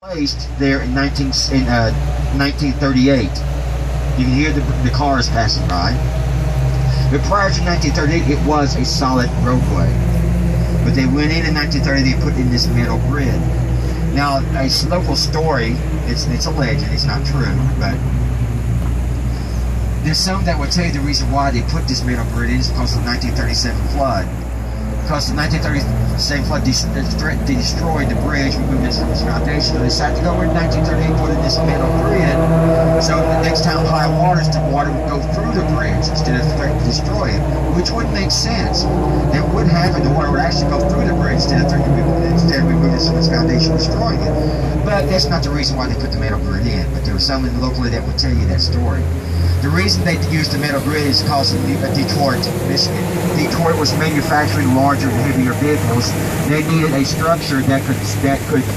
Placed there in 1938. You can hear the cars passing by. But prior to 1938, it was a solid roadway. But they went in 1930, they put in this metal grid. Now, a local story, it's a legend, it's not true, but there's some that will tell you the reason why they put this metal grid in is because of the 1937 flood. Because the 1937 flood destroyed the bridge, removed it from its foundation. So they decided to go in 1938 put in this metal grid. So the next time high waters, the water would go through the bridge instead of threatening to destroy it, which would make sense. That would happen. The water would actually go through the bridge instead of removing it from its foundation, destroying it. But that's not the reason why they put the metal grid in. But there was someone locally that would tell you that story. The reason they used the metal grid is because of Detroit, Michigan. Detroit was manufacturing larger and heavier vehicles. They needed a structure that could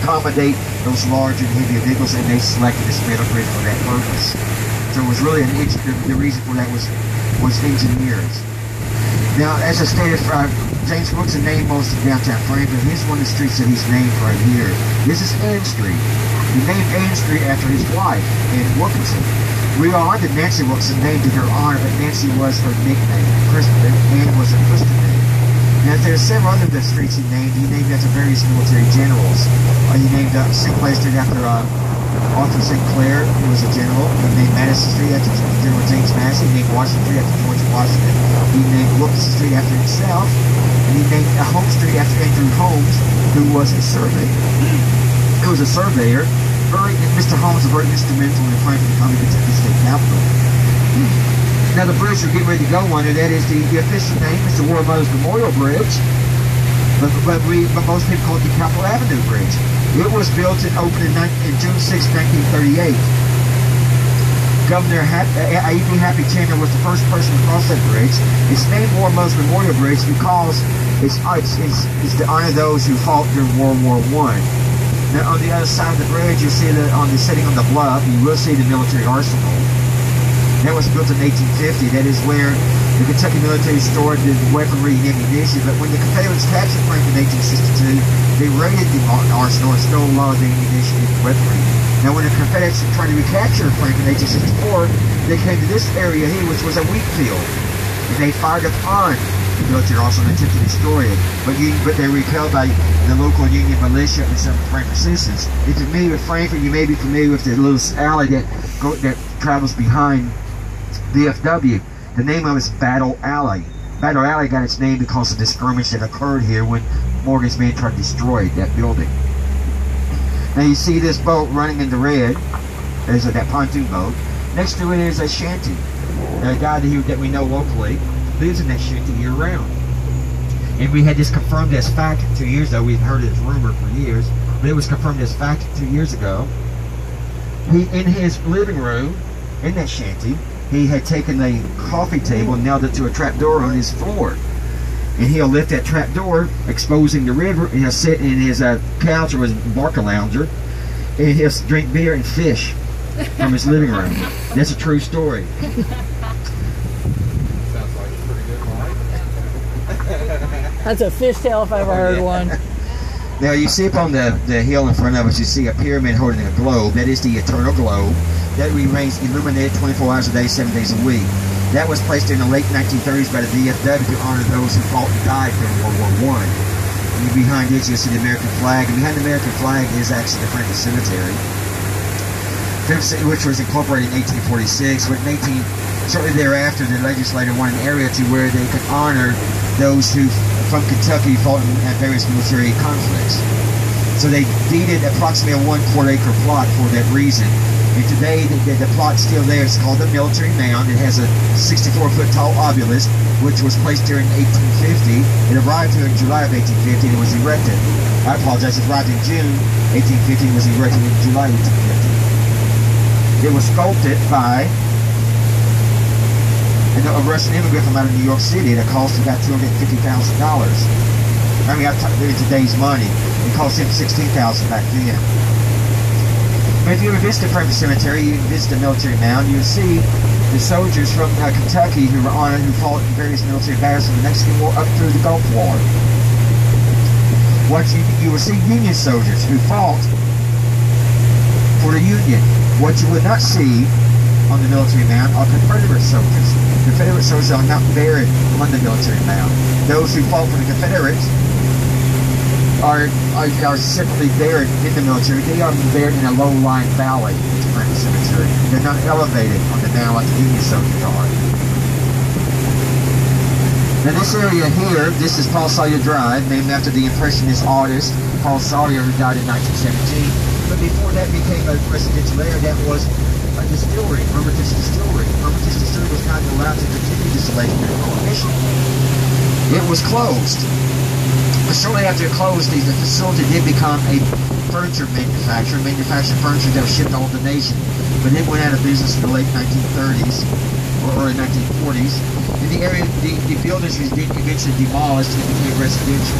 accommodate those larger and heavier vehicles, and they selected this metal grid for that purpose. So it was really the reason for that was engineers. Now, as I stated, James Wilson named most of downtown Frankfort. Here's one of the streets that he's named right here. This is Ann Street. He named Ann Street after his wife, Ann Wilkinson. We are on to Nancy Wilson, named in her honor, but Nancy was her nickname. Ann was her Christian name. Now, there's several other streets he named. He named after various military generals. He named Sinclair Street after Arthur St. Clair, who was a general. He named Madison Street after General James Madison. He named Washington Street after George Washington. He named Wilkinson Street after himself. And he named Holmes Street after Andrew Holmes, who was a surveyor. He was a surveyor. Mr. Holmes was very instrumental in Frankfort becoming the state capital. Now the bridge we're getting ready to go under, that is the official name is the War Mothers Memorial Bridge, but most people call it the Capitol Avenue Bridge. It was built and opened in June 6, 1938. Governor A.B. Happy Chandler was the first person to cross that bridge. It's named War Mothers Memorial Bridge because it's to honor those who fought during World War I. Now, on the other side of the bridge, you'll see that sitting on the bluff, you will see the military arsenal. That was built in 1850. That is where the Kentucky military stored the weaponry and ammunition. But when the Confederates captured Frankfort in 1862, they raided the arsenal and stole a lot of the ammunition and weaponry. Now, when the Confederates tried to recapture Frankfort in 1864, they came to this area here, which was a wheat field. And they fired upon the military arsenal and attempted to destroy it. But they were repelled by the local Union militia and some Frankfort citizens. If you're familiar with Frankfort, you may be familiar with the little alley that travels behind DFW. The name of it is Battle Alley. Battle Alley got its name because of the skirmish that occurred here when Morgan's men tried to destroy that building. Now you see this boat running in the red. There's that pontoon boat. Next to it is a shanty. A guy that we know locally lives in that shanty year-round. And we had this confirmed as fact 2 years ago. We've heard it as rumor for years, but it was confirmed as fact 2 years ago. In his living room, in that shanty, he had taken a coffee table and nailed it to a trap door on his floor. And he'll lift that trap door, exposing the river, and he'll sit in his couch or his barca lounger, and he'll drink beer and fish from his living room. That's a true story. That's a fishtail if I ever heard one. Now you see up on the hill in front of us, you see a pyramid holding a globe. That is the eternal globe that remains illuminated 24 hours a day, 7 days a week. That was placed in the late 1930s by the VFW to honor those who fought and died during World War I. And behind it, you'll see the American flag. And behind the American flag is actually the Frankfort Cemetery, which was incorporated in 1846. But shortly thereafter, the legislature wanted an area to where they could honor those who from Kentucky fought in various military conflicts. So they deeded approximately a 1/4 acre plot for that reason. And today, the plot's still there. It's called the Military Mound. It has a 64-foot tall obelisk, which was placed here in 1850. It arrived here in July of 1850 and it was erected. I apologize, it arrived in June 1850 and was erected in July 1850. It was sculpted by a Russian immigrant from out of New York City that cost about $250,000. I mean, in today's money, it cost him $16,000 back then. But if you ever visit the Frankfort Cemetery, you visit the Military Mound, you'll see the soldiers from Kentucky who were honored, who fought in various military battles in the Mexican War up through the Gulf War. You will see Union soldiers who fought Union. What you would not see on the military mound are Confederate soldiers. Confederate soldiers are not buried on the military mound. Those who fought for the Confederates are simply buried in the military. They are buried in a low-lying valley in the Frankfort Cemetery. They're not elevated on the mound like the Union soldiers are. Now this area here, this is Paul Sawyer Drive, named after the Impressionist artist Paul Sawyer, who died in 1917. But before that became a residential area, that was a distillery, Hermitage Distillery. Hermitage Distillery was not allowed to continue distillation during Prohibition. It was closed. But shortly after it closed, the facility did become a furniture manufacturer, manufactured furniture that was shipped all over the nation. But it went out of business in the late 1930s or early 1940s. In the area, the buildings were eventually demolished and became residential.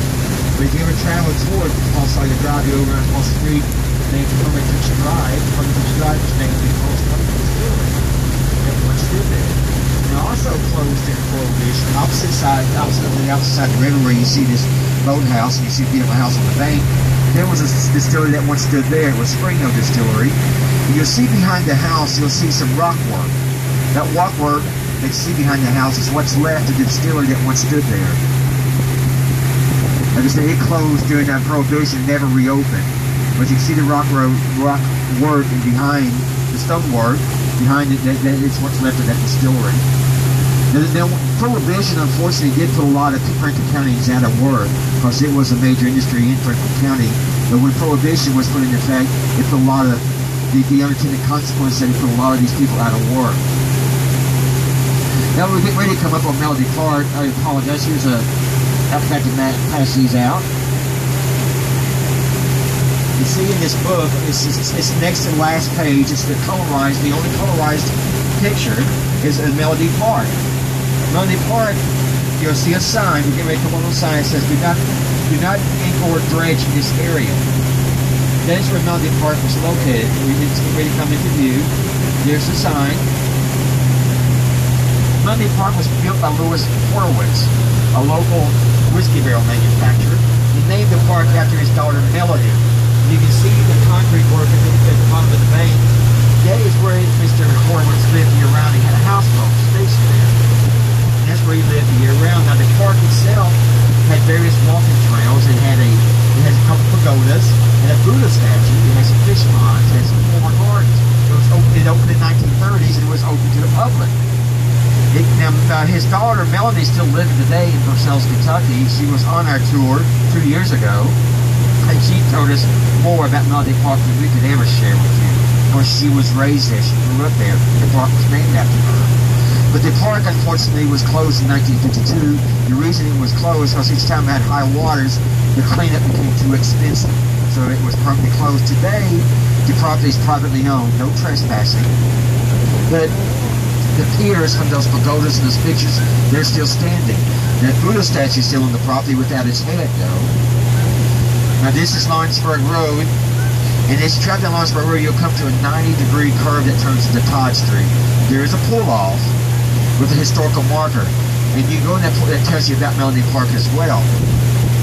But if you ever travel toward Paul Sawyer Drive, you go around across the street named Hermitage Drive. Hermitage Drive was named because of the distillery that once stood there. And also closed in Prohibition, on the opposite side of the river where you see this boathouse and you see a beautiful house on the bank. There was a distillery that once stood there. It was Springhill Distillery. And you'll see behind the house, you'll see some rock work. That rock work that you see behind the house is what's left of the distillery that once stood there. Like I said, it closed during that Prohibition, never reopened. But you can see the rock work and behind the stonework, behind it, it's what's left of that distillery. Now, Prohibition, unfortunately, did put a lot of Frankfort counties out of work because it was a major industry in Frankfort County. But when Prohibition was put into effect, it put a lot of the unintended consequences, that it put a lot of these people out of work. Now we're getting ready to come up on Melody Park. I apologize. Here's I forgot to pass these out. You see in this book, it's next to the last page. It's the only colorized picture is in Melody Park. Melody Park, you'll see a sign. We get ready to come on the sign. It says, "Do not ink or dredge in this area." That's where Melody Park was located. It's ready to come into view. There's the sign. Melody Park was built by Louis Horowitz, a local whiskey barrel manufacturer. He named the park after his daughter Melody. You can see the concrete work at the bottom of the bank. That is where Mr. Horowitz lived year-round. He had a houseboat stationed there. And that's where he lived year-round. Now the park itself had various walking trails. It has a couple pagodas and a Buddha statue. It has some fish ponds. It has some former gardens. It opened in the 1930s and it was open to the public. His daughter Melody still living today in Versailles, Kentucky. She was on our tour 2 years ago, and she told us more about Melody Park than we could ever share with you. Of course, she was raised there. She grew up there. The park was named after her. But the park, unfortunately, was closed in 1952. The reason it was closed was each time it had high waters, the cleanup became too expensive. So it was permanently closed. Today, the property is privately owned. No trespassing. But the piers from those pagodas and those pictures, they're still standing. That Buddha statue is still on the property without its head, though. Now this is Lawrenceburg Road, and as you travel down Lawrenceburg Road, you'll come to a 90-degree curve that turns into Todd Street. There is a pull-off with a historical marker, and you go in that tells you about Melody Park as well.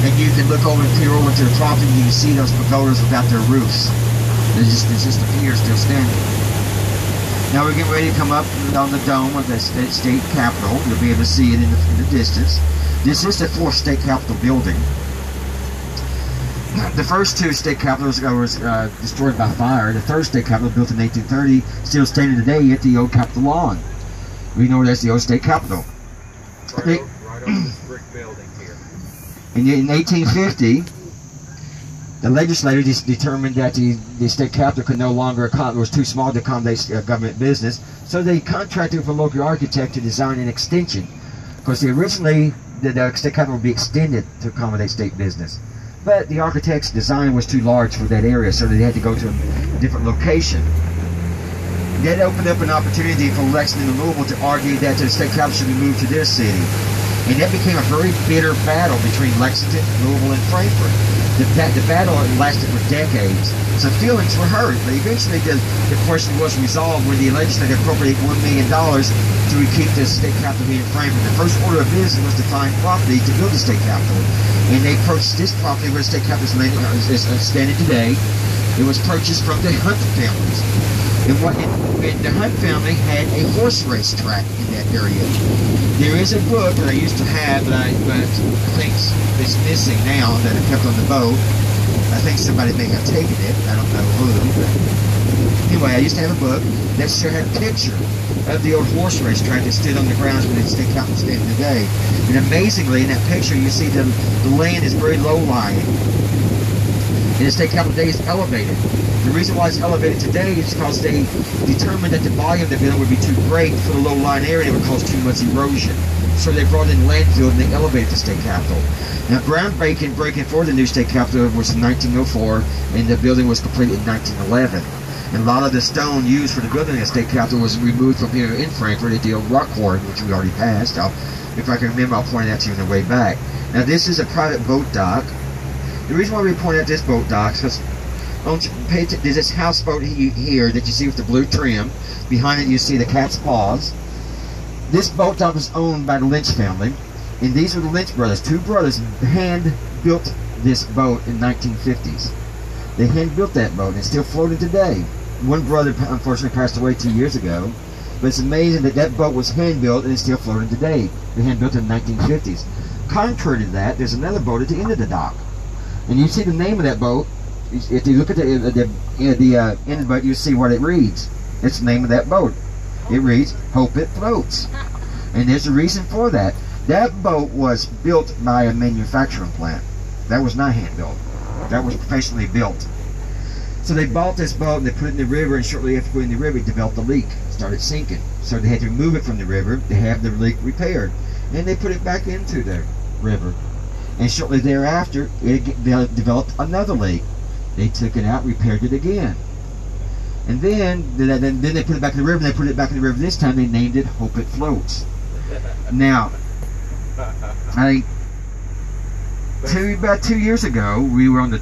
And you can look over and peer over to the property, and you can see those pagodas without their roofs. It's just the pier still standing. Now we're getting ready to come up on the dome of the state capitol. You'll be able to see it in the distance. This is the fourth state capitol building. The first two state capitals was destroyed by fire. The third state capitol, built in 1830, still standing today at the old Capitol lawn. We know that's the old state capitol. Right over this brick building here. In 1850, the legislators determined that the state capitol could no longer was too small to accommodate government business, so they contracted with a local architect to design an extension. Because originally the state capitol would be extended to accommodate state business, but the architect's design was too large for that area, so they had to go to a different location. That opened up an opportunity for Lexington and Louisville to argue that the state capitol should be moved to their city. And that became a very bitter battle between Lexington, Louisville, and Frankfort. The battle lasted for decades, so feelings were hurt. But eventually the question was resolved when the legislature appropriated $1 million to keep the state capitol here in Frankfort. The first order of business was to find property to build the state capitol. And they approached this property where the state capitol is standing today. It was purchased from the Hunt families. And the Hunt family had a horse race track in that area. There is a book that I used to have, but I think it's missing now that I kept on the boat. I think somebody may have taken it. I don't know who. But anyway, I used to have a book that had a picture of the old horse race track that stood on the grounds where the state capitol standing today. And amazingly, in that picture, you see the land is very low-lying. And the state capitol today is elevated. The reason why it's elevated today is because they determined that the volume of the building would be too great for the low-lying area and it would cause too much erosion. So they brought in landfill and they elevated the state capitol. Now, groundbreaking for the new state capitol was in 1904, and the building was completed in 1911. And a lot of the stone used for the building of the state capitol was removed from here in Frankfort at the old rock quarry, which we already passed. If I can remember, I'll point that to you on the way back. Now, this is a private boat dock. The reason why we point out this boat dock is because there's this houseboat here that you see with the blue trim. Behind it, you see the cat's paws. This boat dock was owned by the Lynch family, and these were the Lynch brothers. Two brothers hand-built this boat in 1950s. They hand-built that boat, and it's still floating today. One brother, unfortunately, passed away 2 years ago, but it's amazing that that boat was hand-built and it's still floating today. They hand-built it in the 1950s. Contrary to that, there's another boat at the end of the dock, and you see the name of that boat. If you look at the end of the boat, you see what it reads. It's the name of that boat. It reads, "Hope It Floats." And there's a reason for that. That boat was built by a manufacturing plant. That was not hand-built. That was professionally built. So they bought this boat and they put it in the river, and shortly after putting it in the river, it developed a leak. It started sinking. So they had to remove it from the river to have the leak repaired. And they put it back into the river. And shortly thereafter, it developed another leak. They took it out, repaired it again. And then they put it back in the river, and they put it back in the river this time. They named it Hope It Floats. Now, about 2 years ago, we were on the